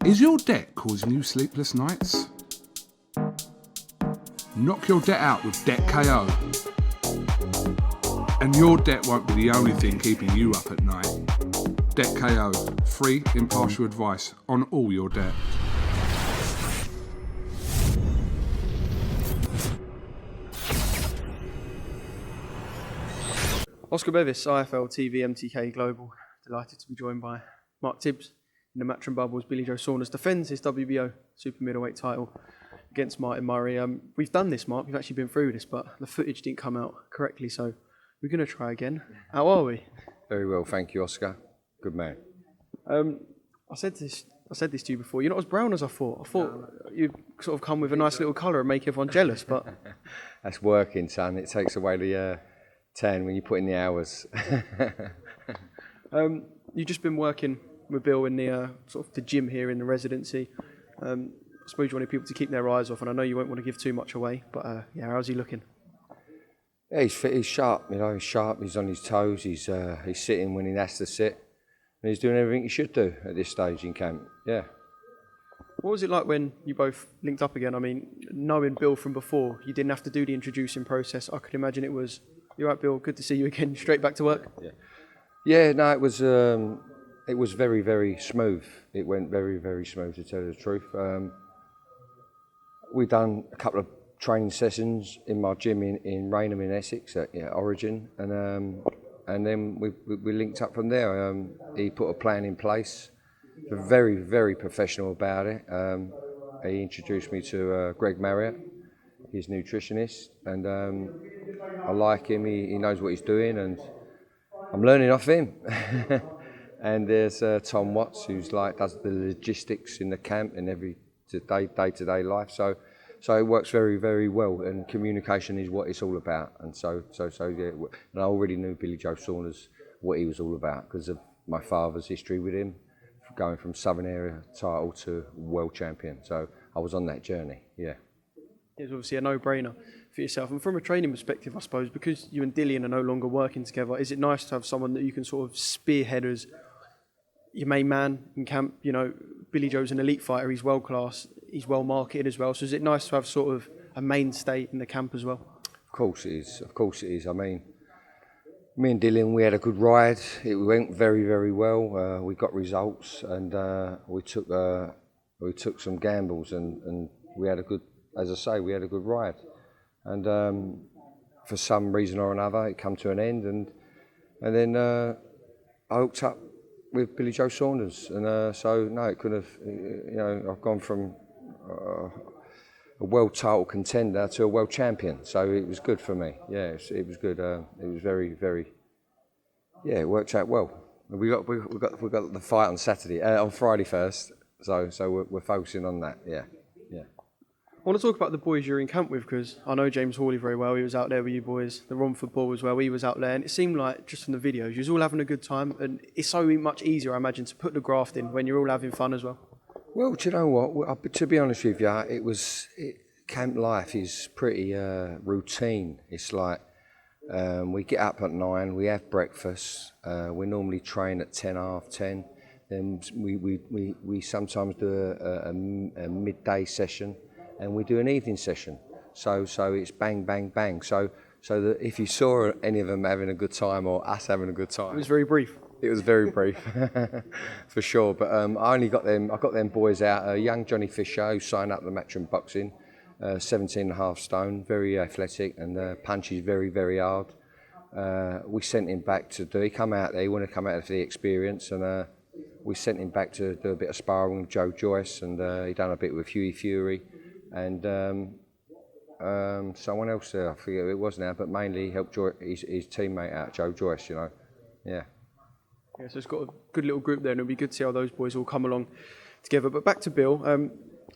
Is your debt causing you sleepless nights? Knock your debt out with Debt KO. And your debt won't be the only thing keeping you up at night. Debt KO, free, impartial advice on all your debt. Oscar BEVIS, IFL TV, MTK Global. Delighted to be joined by Mark Tibbs in the Matchroom Bubbles. Billy Joe Saunders defends his WBO super middleweight title against Martin Murray. We've done this, Mark. We've actually been through this, but the footage didn't come out correctly, so we're going to try again. How are we? Very well, thank you, Oscar. Good man. I said this to you before. You're not as brown as I thought. I thought you'd sort of come with a nice little colour and make everyone jealous, but That's working, son. It takes away the tan when you put in the hours. you've just been working with Bill in the sort of the gym here in the residency. I suppose you wanted people to keep their eyes off, and I know you won't want to give too much away, but yeah, how's he looking? Yeah, he's fit, he's sharp, you know, he's sharp, he's on his toes, he's sitting when he has to sit, and he's doing everything he should do at this stage in camp, yeah. What was it like when you both linked up again? I mean, knowing Bill from before, you didn't have to do the introducing process. I could imagine it was, you're right, Bill, good to see you again, straight back to work. Yeah, no, it was very, very smooth. It went very, very smooth, to tell you the truth. We've done a couple of training sessions in my gym in Raynham in Essex at Origin, and then we linked up from there. He put a plan in place, very, very professional about it. He introduced me to Greg Marriott, his nutritionist, and I like him. He knows what he's doing, and I'm learning off him. And there's Tom Watts, who's does the logistics in the camp and every day-to-day life. So it works very, very well, and communication is what it's all about. And so yeah. And I already knew Billy Joe Saunders, what he was all about, because of my father's history with him, going from Southern Area title to world champion. So I was on that journey, yeah. It's obviously a no-brainer for yourself. And from a training perspective, I suppose, because you and Dillian are no longer working together, is it nice to have someone that you can sort of spearhead as your main man in camp? You know, Billy Joe's an elite fighter, he's world class, he's well marketed as well. So is it nice to have sort of a mainstay in the camp as well? Of course it is. I mean, me and Dillian, we had a good ride. It went very, very well. We got results, and we took some gambles, and we had a good, as I say, we had a good ride. And for some reason or another, it came to an end, and then I hooked up with Billy Joe Saunders, and so no, it could have, you know, I've gone from a world title contender to a world champion, so it was good for me. Yeah, it was good. It was very, very, yeah, it worked out well. We got the fight on Friday first, so we're focusing on that. Yeah. I want to talk about the boys you're in camp with, because I know James Hawley very well. He was out there with you boys. The Romford ball as well. He was out there, and it seemed like, just from the videos, you was all having a good time, and it's so much easier, I imagine, to put the graft in when you're all having fun as well. Well, do you know what? To be honest with you, camp life is pretty routine. It's like we get up at 9, we have breakfast. We normally train at 10, half 10. Then we sometimes do a midday session, and we do an evening session. So it's bang, bang, bang. So that if you saw any of them having a good time or us having a good time, it was very brief. It was very brief, for sure. But I got them boys out. Young Johnny Fisher, who signed up the Matchroom Boxing, 17.5 stone, very athletic, and punches very, very hard. We sent him back to do. He come out there. He wanted to come out for the experience, and we sent him back to do a bit of sparring with Joyce, and he done a bit with Hughie Fury, and someone else there. I forget who it was now, but mainly he helped his teammate out, Joyce. You know, yeah. Yeah, so it's got a good little group there, and it'll be good to see how those boys all come along together. But back to Bill,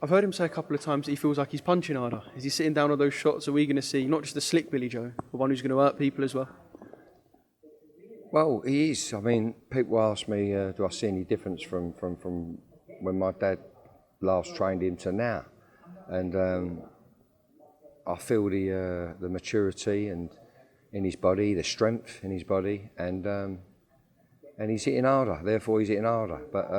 I've heard him say a couple of times that he feels like he's punching harder. Is he sitting down on those shots? Are we going to see not just the slick Billy Joe, but one who's going to hurt people as well? Well, he is. I mean, people ask me, do I see any difference from when my dad last trained him to now? And I feel the maturity and in his body, the strength in his body, and he's hitting harder. Therefore, he's hitting harder. But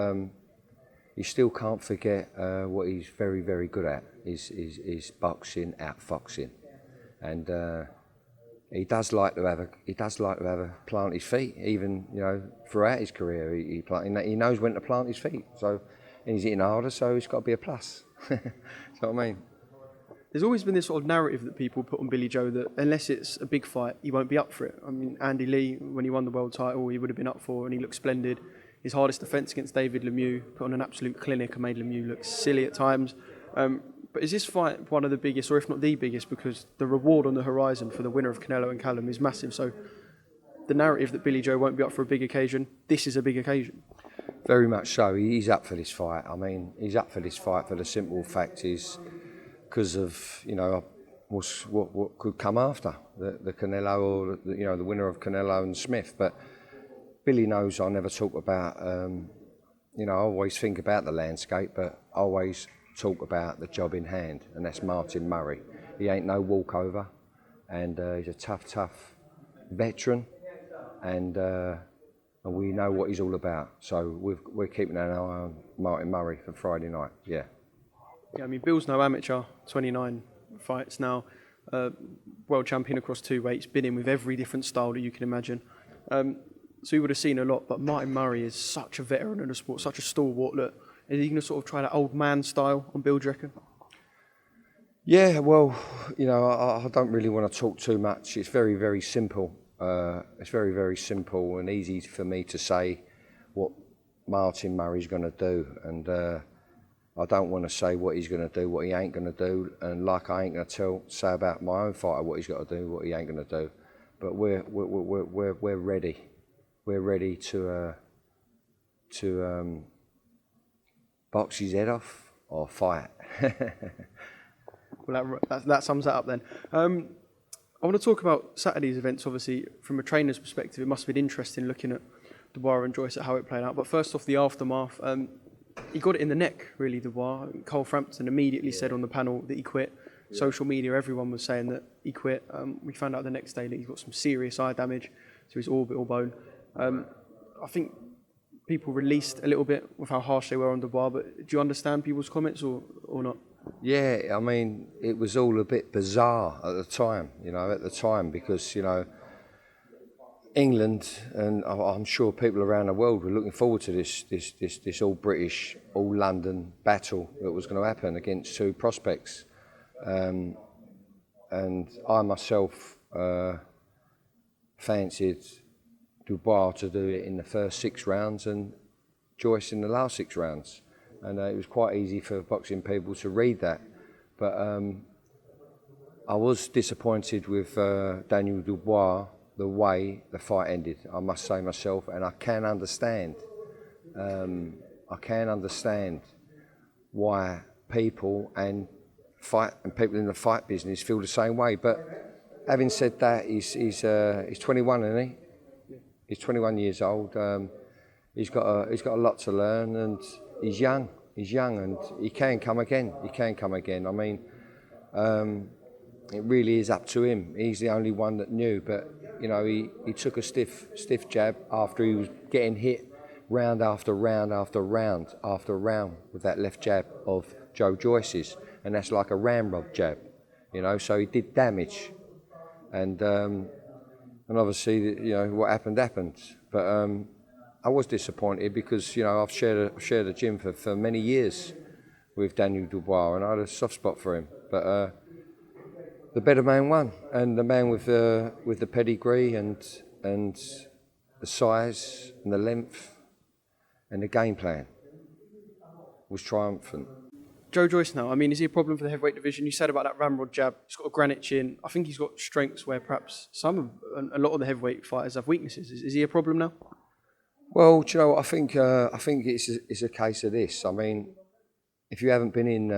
he still can't forget what he's very, very good at is boxing, outfoxing, and he does like to have a plant his feet. Even throughout his career, he knows when to plant his feet. So, and he's hitting harder, so it's got to be a plus. You know what I mean? There's always been this sort of narrative that people put on Billy Joe that unless it's a big fight, he won't be up for it. I mean, Andy Lee, when he won the world title, he would have been up for, and he looked splendid. His hardest defence against David Lemieux, put on an absolute clinic and made Lemieux look silly at times. But is this fight one of the biggest, or if not the biggest, because the reward on the horizon for the winner of Canelo and Callum is massive? So the narrative that Billy Joe won't be up for a big occasion, this is a big occasion. Very much so. He's up for this fight. I mean, he's up for this fight for the simple fact is because of what could come after the Canelo or the winner of Canelo and Smith. But Billy knows I never talk about. I always think about the landscape, but I always talk about the job in hand, and that's Martin Murray. He ain't no walkover, and he's a tough veteran, and we know what he's all about. So we're keeping an eye on Martin Murray for Friday night. Yeah, I mean, Bill's no amateur, 29 fights now, world champion across 2 weights, been in with every different style that you can imagine. So he would have seen a lot, but Martin Murray is such a veteran in the sport, such a stalwart. Look, is he going to sort of try that old man style on Bill, do you reckon? Yeah, well, I don't really want to talk too much. It's very, very simple. It's very, very simple and easy for me to say what Martin Murray's going to do. And I don't want to say what he's going to do, what he ain't going to do. And like I ain't going to say about my own fighter what he's got to do, what he ain't going to do. But we're ready. We're ready to box his head off or fight. Well, that sums that up then. I want to talk about Saturday's events. Obviously, from a trainer's perspective, it must have been interesting looking at Dubois and Joyce at how it played out. But first off, the aftermath. He got it in the neck, really, Dubois. Cole Frampton immediately said on the panel that he quit. Social media, everyone was saying that he quit. We found out the next day that he's got some serious eye damage to his orbital bone. I think people released a little bit with how harsh they were on Dubois, but do you understand people's comments or not? Yeah, I mean, it was all a bit bizarre at the time, because, England, and I'm sure people around the world were looking forward to this all British, all London battle that was going to happen against 2 prospects. And I myself fancied Dubois to do it in the first 6 rounds and Joyce in the last 6 rounds. And it was quite easy for boxing people to read that. But I was disappointed with Daniel Dubois, the way the fight ended, I must say myself, and I can understand. Why people and people in the fight business feel the same way. But having said that, he's 21, isn't he? He's 21 years old. He's got a lot to learn, and he's young. He's young, and he can come again. I mean, it really is up to him. He's the only one that knew. But he took a stiff jab after he was getting hit round after round after round after round with that left jab of Joe Joyce's, and that's like a ramrod jab. So he did damage, and obviously, what happened. But I was disappointed because, I've shared a gym for many years with Daniel Dubois, and I had a soft spot for him. But the better man won, and the man with the pedigree and the size and the length and the game plan was triumphant. Joe Joyce now, I mean, is he a problem for the heavyweight division? You said about that ramrod jab, he's got a granite chin. I think he's got strengths where perhaps a lot of the heavyweight fighters have weaknesses. Is he a problem now? Well, do you know what, I think it's a case of this. I mean, if you haven't been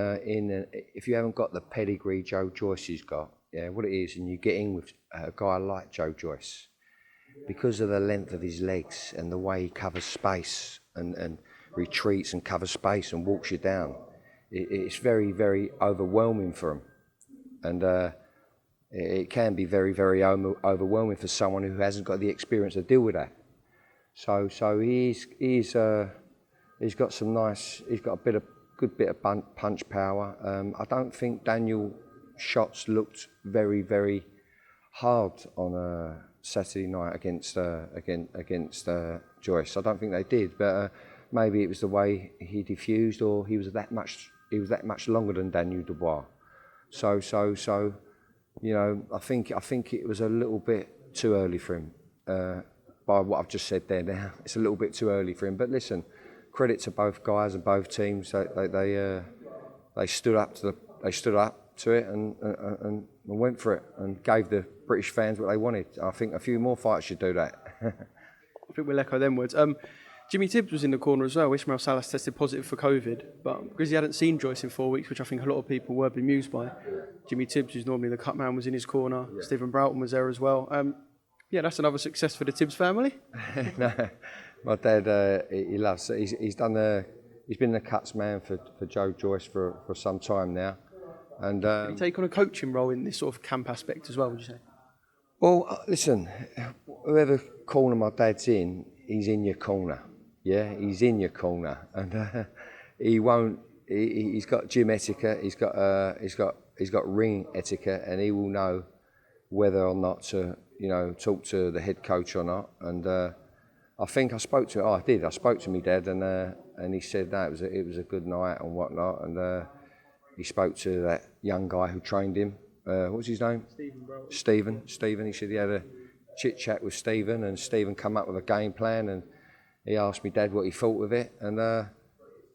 if you haven't got the pedigree Joe Joyce has got, what it is, and you get in with a guy like Joe Joyce, because of the length of his legs and the way he covers space and retreats and covers space and walks you down, it's very, very overwhelming for him. And it can be very, very overwhelming for someone who hasn't got the experience to deal with that. So he's He's got a good bit of punch power. I don't think Daniel's shots looked very, very hard on a Saturday night against Joyce. I don't think they did, but maybe it was the way he diffused, or he was that much longer than Daniel Dubois. So you know, I think it was a little bit too early for him. By what I've just said there now, it's a little bit too early for him. But listen, credit to both guys and both teams. They stood up to it and went for it and gave the British fans what they wanted. I think a few more fights should do that. I think we'll echo them words. Jimmy Tibbs was in the corner as well. Ismail Salas tested positive for COVID, but because he hadn't seen Joyce in 4 weeks, which I think a lot of people were bemused by, Jimmy Tibbs, who's normally the cut man, was in his corner. Yeah. Stephen Broughton was there as well. Yeah, that's another success for the Tibbs family. No, my dad, he loves it. He's been the cuts man for Joe Joyce for some time now. And did he take on a coaching role in this sort of camp aspect as well, would you say? Well, listen, whoever corner my dad's in, he's in your corner. Yeah, he's in your corner, and he won't. He's got gym etiquette. He's got ring etiquette, and he will know whether or not to, you know, talk to the head coach or not. And I think I spoke to. I did. I spoke to my dad, and he said that it was a good night and whatnot. And he spoke to that young guy who trained him. What's his name? Stephen. He said he had a chit chat with Stephen, and Stephen come up with a game plan, and he asked me dad what he thought of it, and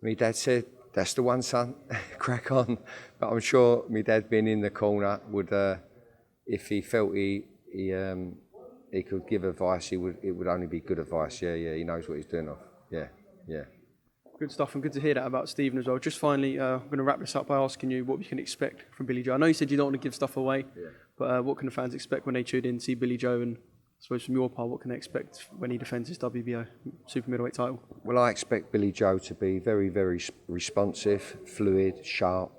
my dad said, "That's the one, son. Crack on." But I'm sure my dad, being in the corner, would, if he felt he could give advice, it would only be good advice. Yeah, he knows what he's doing. Yeah. Good stuff, and good to hear that about Stephen as well. Just finally, I'm going to wrap this up by asking you what we can expect from Billy Joe. I know you said you don't want to give stuff away, but what can the fans expect when they tune in, see Billy Joe, and I suppose from your part, what can they expect when he defends his WBO super middleweight title? Well, I expect Billy Joe to be very, very responsive, fluid, sharp,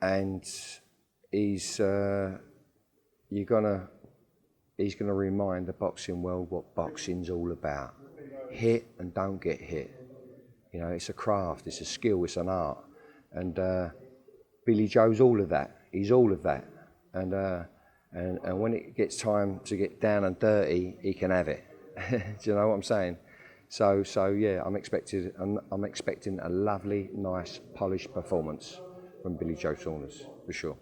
and he's gonna remind the boxing world what boxing's all about. Hit and don't get hit. You know, it's a craft, it's a skill, it's an art. And Billy Joe's all of that. He's all of that. And when it gets time to get down and dirty, he can have it. Do you know what I'm saying? So yeah, I'm expecting a lovely, nice, polished performance from Billy Joe Saunders, for sure.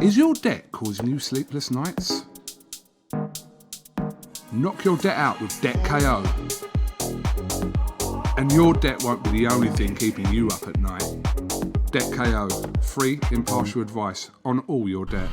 Is your debt causing you sleepless nights? Knock your debt out with Debt KO. And your debt won't be the only thing keeping you up at night. Debt KO, free, impartial advice on all your debt.